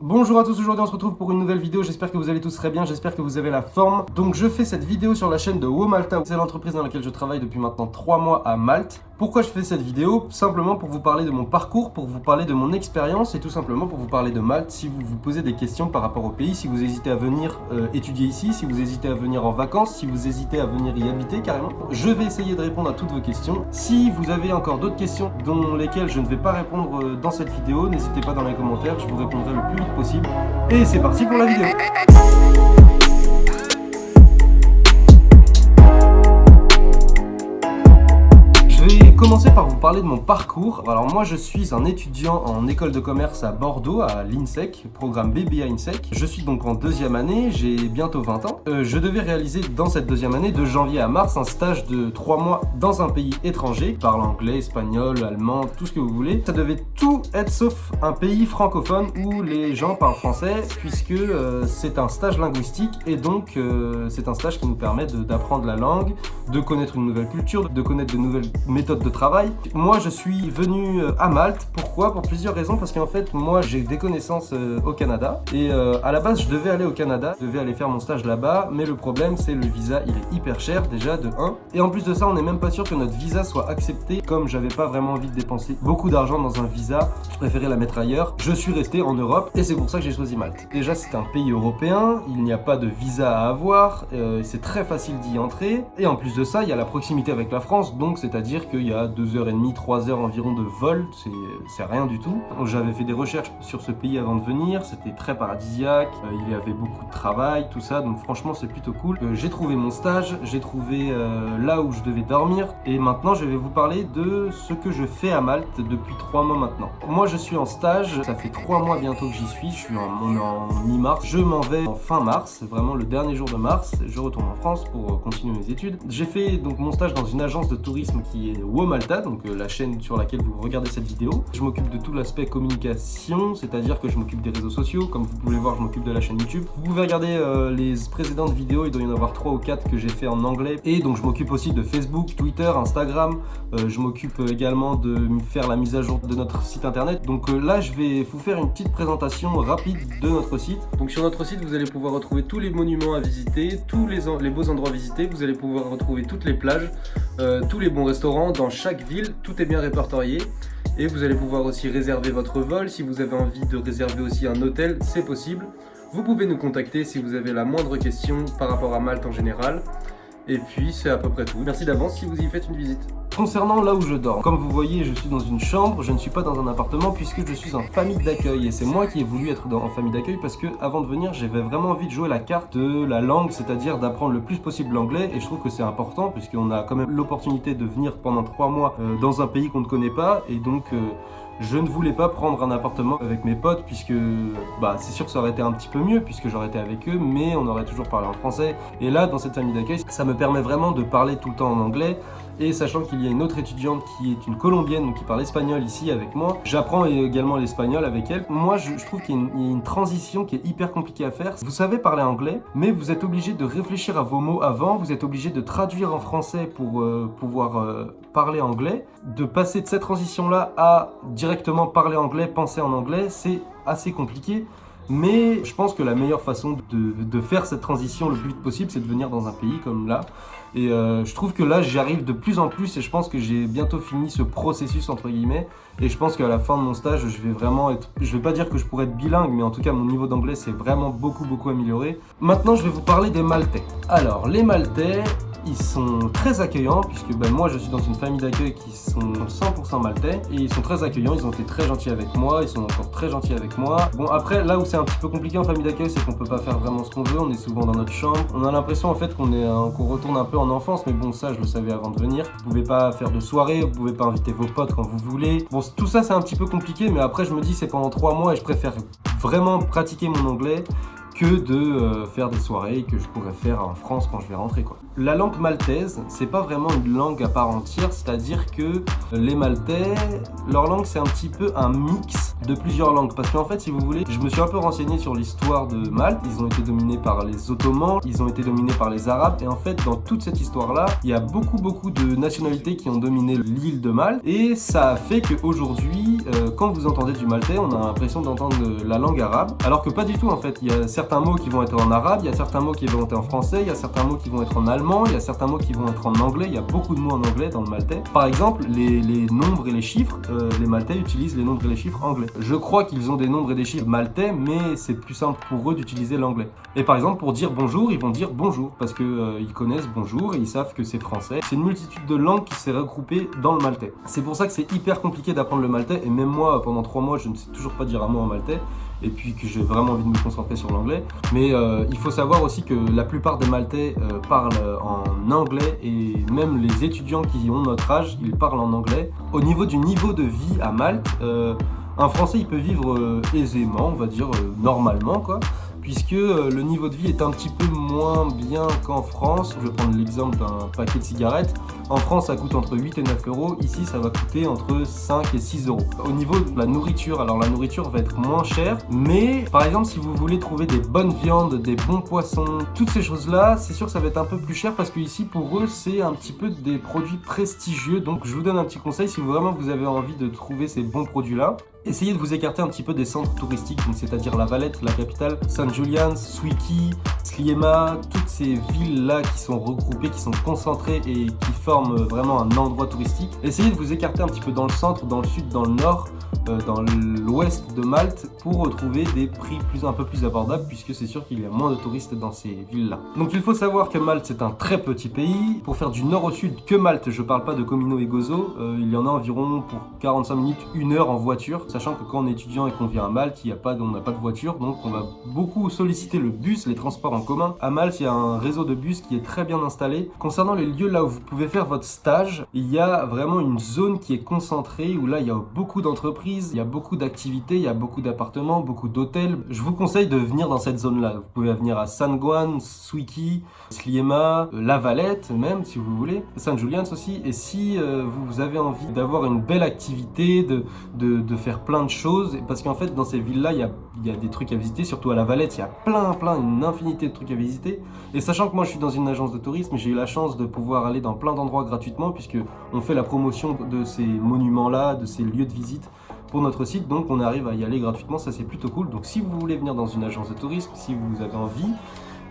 Bonjour à tous, aujourd'hui on se retrouve pour une nouvelle vidéo, j'espère que vous allez tous très bien, j'espère que vous avez la forme. Donc je fais cette vidéo sur la chaîne de WoMalta, c'est l'entreprise dans laquelle je travaille depuis maintenant 3 mois à Malte. Pourquoi je fais cette vidéo? Simplement pour vous parler de mon parcours, pour vous parler de mon expérience et tout simplement pour vous parler de Malte. Si vous vous posez des questions par rapport au pays, si vous hésitez à venir étudier ici, si vous hésitez à venir en vacances, si vous hésitez à venir y habiter carrément, je vais essayer de répondre à toutes vos questions. Si vous avez encore d'autres questions dont lesquelles je ne vais pas répondre dans cette vidéo, n'hésitez pas dans les commentaires, je vous répondrai le plus vite possible. Et c'est parti pour la vidéo. Je vais commencer par vous parler de mon parcours. Alors moi je suis un étudiant en école de commerce à Bordeaux, à l'INSEC, programme BBA INSEC. Je suis donc en deuxième année, j'ai bientôt 20 ans. Je devais réaliser dans cette deuxième année, de janvier à mars, un stage de 3 mois dans un pays étranger. Je parle anglais, espagnol, allemand, tout ce que vous voulez. Ça devait tout être sauf un pays francophone où les gens parlent français, puisque c'est un stage linguistique et donc c'est un stage qui nous permet d'apprendre la langue, de connaître une nouvelle culture, de connaître de nouvelles méthode de travail. Moi je suis venu à Malte, pourquoi? Pour plusieurs raisons, parce qu'en fait moi j'ai des connaissances au Canada et à la base je devais aller au Canada, je devais aller faire mon stage là-bas, mais le problème c'est le visa, il est hyper cher déjà de 1, et en plus de ça on n'est même pas sûr que notre visa soit accepté. Comme j'avais pas vraiment envie de dépenser beaucoup d'argent dans un visa, je préférais la mettre ailleurs, je suis resté en Europe et c'est pour ça que j'ai choisi Malte. Déjà c'est un pays européen, il n'y a pas de visa à avoir, c'est très facile d'y entrer, et en plus de ça il y a la proximité avec la France, donc c'est-à-dire qu'il y a 2h30, 3h environ de vol, c'est rien du tout. J'avais fait des recherches sur ce pays avant de venir, c'était très paradisiaque, il y avait beaucoup de travail, tout ça, donc franchement c'est plutôt cool. J'ai trouvé mon stage, j'ai trouvé là où je devais dormir, et maintenant je vais vous parler de ce que je fais à Malte depuis 3 mois maintenant. Moi je suis en stage, ça fait 3 mois bientôt que j'y suis, on est en mi-mars, je m'en vais en fin mars, vraiment le dernier jour de mars, je retourne en France pour continuer mes études. J'ai fait donc mon stage dans une agence de tourisme qui est WoMalta, donc la chaîne sur laquelle vous regardez cette vidéo. Je m'occupe de tout l'aspect communication, c'est-à-dire que je m'occupe des réseaux sociaux, comme vous pouvez voir je m'occupe de la chaîne YouTube. Vous pouvez regarder les précédentes vidéos, il doit y en avoir 3 ou 4 que j'ai fait en anglais, et donc je m'occupe aussi de Facebook, Twitter, Instagram, je m'occupe également de faire la mise à jour de notre site internet. Donc là je vais vous faire une petite présentation rapide de notre site. Donc sur notre site vous allez pouvoir retrouver tous les monuments à visiter, tous les beaux endroits visités, vous allez pouvoir retrouver toutes les plages, tous les bons restaurants dans chaque ville, tout est bien répertorié, et vous allez pouvoir aussi réserver votre vol. Si vous avez envie de réserver aussi un hôtel, c'est possible. Vous pouvez nous contacter si vous avez la moindre question par rapport à Malte en général. Et puis c'est à peu près tout. Merci d'avance si vous y faites une visite. Concernant là où je dors, comme vous voyez je suis dans une chambre, je ne suis pas dans un appartement puisque je suis en famille d'accueil, et c'est moi qui ai voulu être en famille d'accueil parce que avant de venir j'avais vraiment envie de jouer la carte de la langue, c'est-à-dire d'apprendre le plus possible l'anglais, et je trouve que c'est important puisqu'on a quand même l'opportunité de venir pendant 3 mois dans un pays qu'on ne connaît pas, et donc je ne voulais pas prendre un appartement avec mes potes puisque c'est sûr que ça aurait été un petit peu mieux puisque j'aurais été avec eux, mais on aurait toujours parlé en français. Et là dans cette famille d'accueil ça me permet vraiment de parler tout le temps en anglais. Et sachant qu'il y a une autre étudiante qui est une colombienne, donc qui parle espagnol ici avec moi, j'apprends également l'espagnol avec elle. Moi je trouve qu'il y a une transition qui est hyper compliquée à faire. Vous savez parler anglais, mais vous êtes obligé de réfléchir à vos mots avant, vous êtes obligé de traduire en français pour pouvoir parler anglais. De passer de cette transition-là à directement parler anglais, penser en anglais, c'est assez compliqué. Mais je pense que la meilleure façon de faire cette transition le plus vite possible, c'est de venir dans un pays comme là. Et je trouve que là, j'y arrive de plus en plus, et je pense que j'ai bientôt fini ce processus entre guillemets. Et je pense qu'à la fin de mon stage, je vais vraiment être, je vais pas dire que je pourrais être bilingue, mais en tout cas mon niveau d'anglais s'est vraiment beaucoup amélioré. Maintenant, je vais vous parler des Maltais. Alors, les Maltais, ils sont très accueillants puisque moi je suis dans une famille d'accueil qui sont 100% maltais, et ils sont très accueillants, ils ont été très gentils avec moi, ils sont encore très gentils avec moi. Bon, après là où c'est un petit peu compliqué en famille d'accueil, c'est qu'on peut pas faire vraiment ce qu'on veut, on est souvent dans notre chambre, on a l'impression en fait qu'on retourne un peu en enfance, mais bon ça je le savais avant de venir. Vous pouvez pas faire de soirée, vous pouvez pas inviter vos potes quand vous voulez. Bon, tout ça c'est un petit peu compliqué, mais après je me dis c'est pendant 3 mois et je préfère vraiment pratiquer mon anglais que de faire des soirées que je pourrais faire en France quand je vais rentrer quoi. La langue maltaise, c'est pas vraiment une langue à part entière, c'est-à-dire que les Maltais, leur langue c'est un petit peu un mix de plusieurs langues. Parce qu'en fait, si vous voulez, je me suis un peu renseigné sur l'histoire de Malte. Ils ont été dominés par les Ottomans, ils ont été dominés par les Arabes. Et en fait, dans toute cette histoire-là, il y a beaucoup de nationalités qui ont dominé l'île de Malte. Et ça a fait qu'aujourd'hui, quand vous entendez du maltais, on a l'impression d'entendre la langue arabe. Alors que pas du tout en fait. Il y a certains mots qui vont être en arabe, il y a certains mots qui vont être en français, il y a certains mots qui vont être en allemand, il y a certains mots qui vont être en anglais. Il y a beaucoup de mots en anglais dans le maltais. Par exemple, les nombres et les chiffres, les maltais utilisent les nombres et les chiffres anglais. Je crois qu'ils ont des nombres et des chiffres maltais, mais c'est plus simple pour eux d'utiliser l'anglais. Et par exemple, pour dire bonjour, ils vont dire bonjour, parce que ils connaissent bonjour et ils savent que c'est français. C'est une multitude de langues qui s'est regroupée dans le maltais. C'est pour ça que c'est hyper compliqué d'apprendre le maltais, et même moi, pendant 3 mois, je ne sais toujours pas dire un mot en maltais, et puis que j'ai vraiment envie de me concentrer sur l'anglais. Mais il faut savoir aussi que la plupart des Maltais parlent en anglais, et même les étudiants qui ont notre âge, ils parlent en anglais. Au niveau du niveau de vie à Malte, un Français il peut vivre aisément, on va dire normalement quoi, puisque le niveau de vie est un petit peu moins bien qu'en France. Je vais prendre l'exemple d'un paquet de cigarettes. En France, ça coûte entre 8 et 9 euros. Ici, ça va coûter entre 5 et 6 euros. Au niveau de la nourriture, alors la nourriture va être moins chère. Mais par exemple, si vous voulez trouver des bonnes viandes, des bons poissons, toutes ces choses-là, c'est sûr que ça va être un peu plus cher parce que ici, pour eux, c'est un petit peu des produits prestigieux. Donc, je vous donne un petit conseil si vraiment vous avez envie de trouver ces bons produits-là. Essayez de vous écarter un petit peu des centres touristiques, c'est-à-dire La Valette, la capitale, St. Julian's, Zwickau, Sliema, toutes ces villes-là qui sont regroupées, qui sont concentrées et qui forment vraiment un endroit touristique. Essayez de vous écarter un petit peu dans le centre, dans le sud, dans le nord, dans l'ouest de Malte pour retrouver des prix un peu plus abordables, puisque c'est sûr qu'il y a moins de touristes dans ces villes-là. Donc il faut savoir que Malte c'est un très petit pays. Pour faire du nord au sud que Malte, je parle pas de Comino et Gozo, il y en a environ pour 45 minutes, 1 heure en voiture, sachant que quand on est étudiant et qu'on vient à Malte, on n'a pas de voiture, donc on va beaucoup solliciter le bus, les transports en commun. À Malte, il y a un réseau de bus qui est très bien installé. Concernant les lieux là où vous pouvez faire votre stage, il y a vraiment une zone qui est concentrée, où là il y a beaucoup d'entreprises, il y a beaucoup d'activités, il y a beaucoup d'appartements, beaucoup d'hôtels. Je vous conseille de venir dans cette zone-là. Vous pouvez venir à Sant Juan, Zwickau, Sliema, La Valette même si vous voulez, St. Julian's aussi. Et si vous avez envie d'avoir une belle activité, de faire plein de choses, parce qu'en fait dans ces villes-là, il y a des trucs à visiter, surtout à La Valette, il y a une infinité de trucs à visiter. Et sachant que moi je suis dans une agence de tourisme, j'ai eu la chance de pouvoir aller dans plein d'endroits gratuitement, puisque on fait la promotion de ces monuments-là, de ces lieux de visite pour notre site, donc on arrive à y aller gratuitement, ça c'est plutôt cool. Donc si vous voulez venir dans une agence de tourisme, si vous avez envie,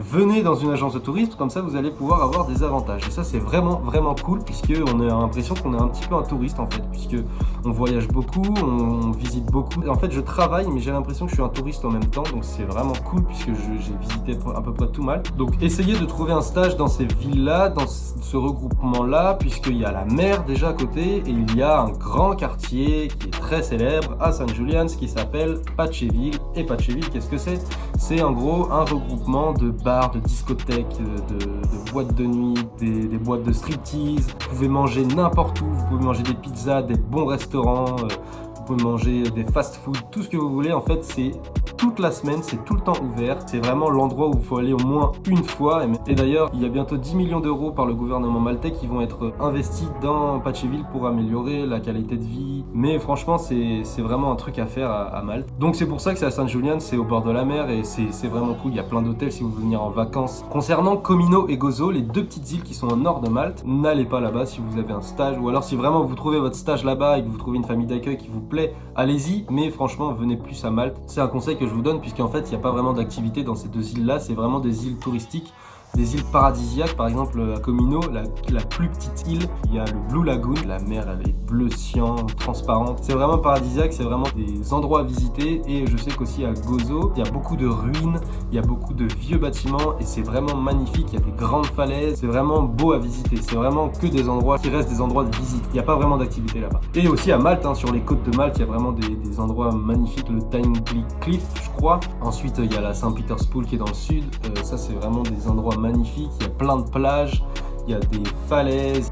venez dans une agence de tourisme, comme ça vous allez pouvoir avoir des avantages. Et ça c'est vraiment cool, puisque on a l'impression qu'on est un petit peu un touriste en fait, puisque on voyage beaucoup, on visite beaucoup. En fait je travaille, mais j'ai l'impression que je suis un touriste en même temps, donc c'est vraiment cool puisque j'ai visité à peu près tout Malte. Donc essayez de trouver un stage dans ces villes-là, dans ce regroupement-là, puisqu'il y a la mer déjà à côté, et il y a un grand quartier qui est très célèbre à St. Julian's qui s'appelle Pacheville. Et Pacheville, qu'est-ce que c'est? C'est en gros un regroupement de bars, de discothèques, de boîtes de nuit, des boîtes de striptease. Vous pouvez manger n'importe où, vous pouvez manger des pizzas, des bons restaurants, vous pouvez manger des fast-food, tout ce que vous voulez. En fait, c'est toute la semaine, c'est tout le temps ouvert. C'est vraiment l'endroit où il faut aller au moins une fois. Et d'ailleurs, il y a bientôt 10 millions d'euros par le gouvernement maltais qui vont être investis dans Pacheville pour améliorer la qualité de vie. Mais franchement, c'est vraiment un truc à faire à Malte. Donc c'est pour ça que c'est à St. Julian's, c'est au bord de la mer et c'est vraiment cool. Il y a plein d'hôtels si vous voulez venir en vacances. Concernant Comino et Gozo, les deux petites îles qui sont au nord de Malte, n'allez pas là-bas si vous avez un stage, ou alors si vraiment vous trouvez votre stage là-bas et que vous trouvez une famille d'accueil qui vous plaît, allez-y. Mais franchement, venez plus à Malte. C'est un conseil que je vous donne, puisqu'en fait il n'y a pas vraiment d'activité dans ces deux îles là, c'est vraiment des îles touristiques, des îles paradisiaques. Par exemple à Comino, la plus petite île, il y a le Blue Lagoon, la mer elle est bleu cyan, transparente, c'est vraiment paradisiaque, c'est vraiment des endroits à visiter. Et je sais qu'aussi à Gozo, il y a beaucoup de ruines, il y a beaucoup de vieux bâtiments et c'est vraiment magnifique, il y a des grandes falaises, c'est vraiment beau à visiter, c'est vraiment que des endroits qui restent des endroits de visite, il n'y a pas vraiment d'activité là-bas. Et aussi à Malte, sur les côtes de Malte, il y a vraiment des endroits magnifiques, le Tingley Cliff je crois, ensuite il y a la Saint Peter's Pool qui est dans le sud, ça c'est vraiment des endroits magnifique, il y a plein de plages, il y a des falaises.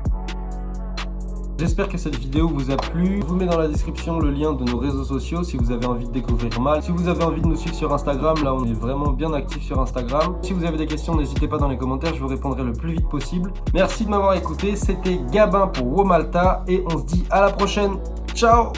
J'espère que cette vidéo vous a plu. Je vous mets dans la description le lien de nos réseaux sociaux si vous avez envie de découvrir Malte. Si vous avez envie de nous suivre sur Instagram, là on est vraiment bien actifs sur Instagram. Si vous avez des questions, n'hésitez pas dans les commentaires, je vous répondrai le plus vite possible. Merci de m'avoir écouté, c'était Gabin pour WoMalta et on se dit à la prochaine. Ciao!